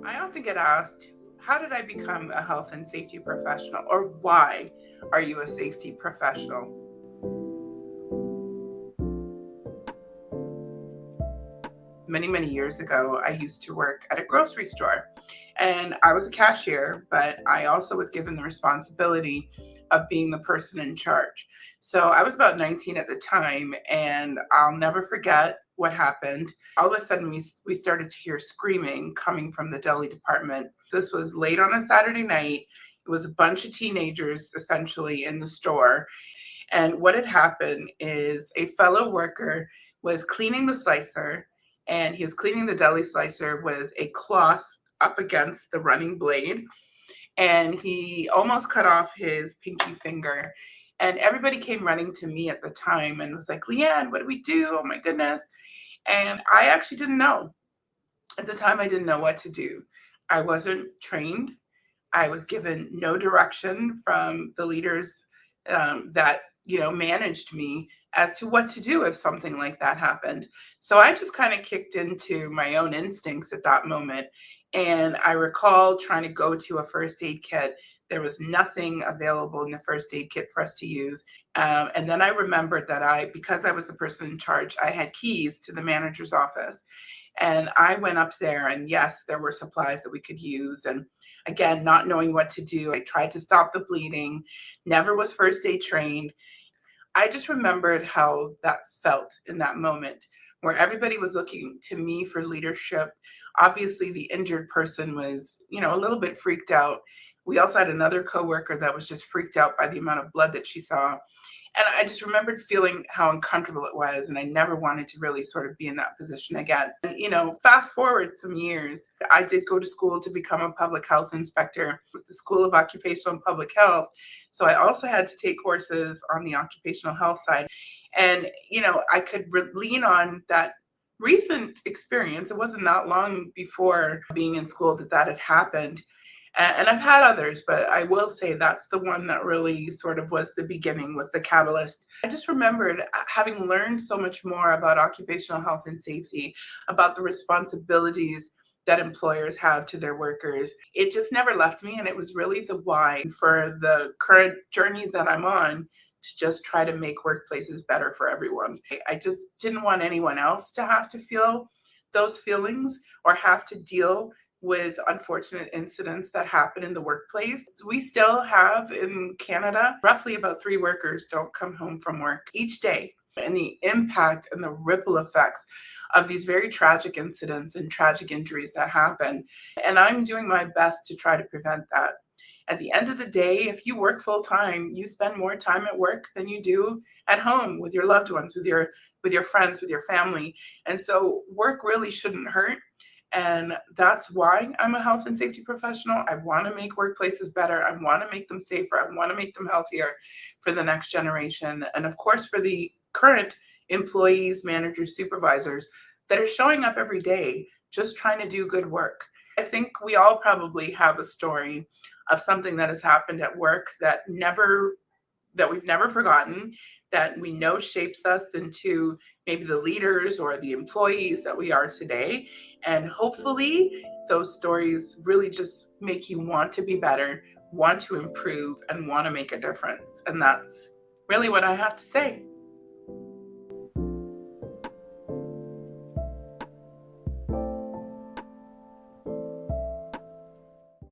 I often get asked, how did I become a health and safety professional? Or why are you a safety professional? Many years ago, I used to work at a grocery store and I was a cashier, but I also was given the responsibility of being the person in charge. So I was about 19 at the time, and I'll never forget what happened. All of a sudden, we started to hear screaming coming from the deli department. This was late on a Saturday night. It was a bunch of teenagers essentially in the store. And what had happened is a fellow worker was cleaning the slicer, and he was cleaning the deli slicer with a cloth up against the running blade. And he almost cut off his pinky finger. And everybody came running to me at the time and was like, Leanne, what do we do? Oh my goodness. And I actually didn't know. At the time, I didn't know what to do. I wasn't trained. I was given no direction from the leaders that managed me as to what to do if something like that happened. So I just kind of kicked into my own instincts at that moment. And I recall trying to go to a first aid kit. There was nothing available in the first aid kit for us to use. And then I remembered that because I was the person in charge, I had keys to the manager's office. And I went up there, and yes, there were supplies that we could use. And again, not knowing what to do, I tried to stop the bleeding, never was first aid trained. I just remembered how that felt in that moment where everybody was looking to me for leadership. Obviously, the injured person was, a little bit freaked out. We also had another coworker that was just freaked out by the amount of blood that she saw. And I just remembered feeling how uncomfortable it was. And I never wanted to really sort of be in that position again. And, fast forward some years, I did go to school to become a public health inspector. It was the School of Occupational and Public Health. So I also had to take courses on the occupational health side. And, I could lean on that recent experience. It wasn't that long before being in school that had happened. And I've had others, but I will say that's the one that really sort of was the beginning, was the catalyst. I just remembered having learned so much more about occupational health and safety, about the responsibilities that employers have to their workers. It just never left me. And it was really the why for the current journey that I'm on, to just try to make workplaces better for everyone. I just didn't want anyone else to have to feel those feelings or have to deal with unfortunate incidents that happen in the workplace. We still have in Canada, roughly about 3 workers don't come home from work each day. And the impact and the ripple effects of these very tragic incidents and tragic injuries that happen. And I'm doing my best to try to prevent that. At the end of the day, if you work full time, you spend more time at work than you do at home with your loved ones, with your friends, with your family. And so work really shouldn't hurt. And that's why I'm a health and safety professional. I want to make workplaces better. I want to make them safer. I want to make them healthier for the next generation. And of course, for the current employees, managers, supervisors that are showing up every day, just trying to do good work. I think we all probably have a story of something that has happened at work that we've never forgotten, that we know shapes us into maybe the leaders or the employees that we are today. And hopefully those stories really just make you want to be better, want to improve, and want to make a difference. And that's really what I have to say.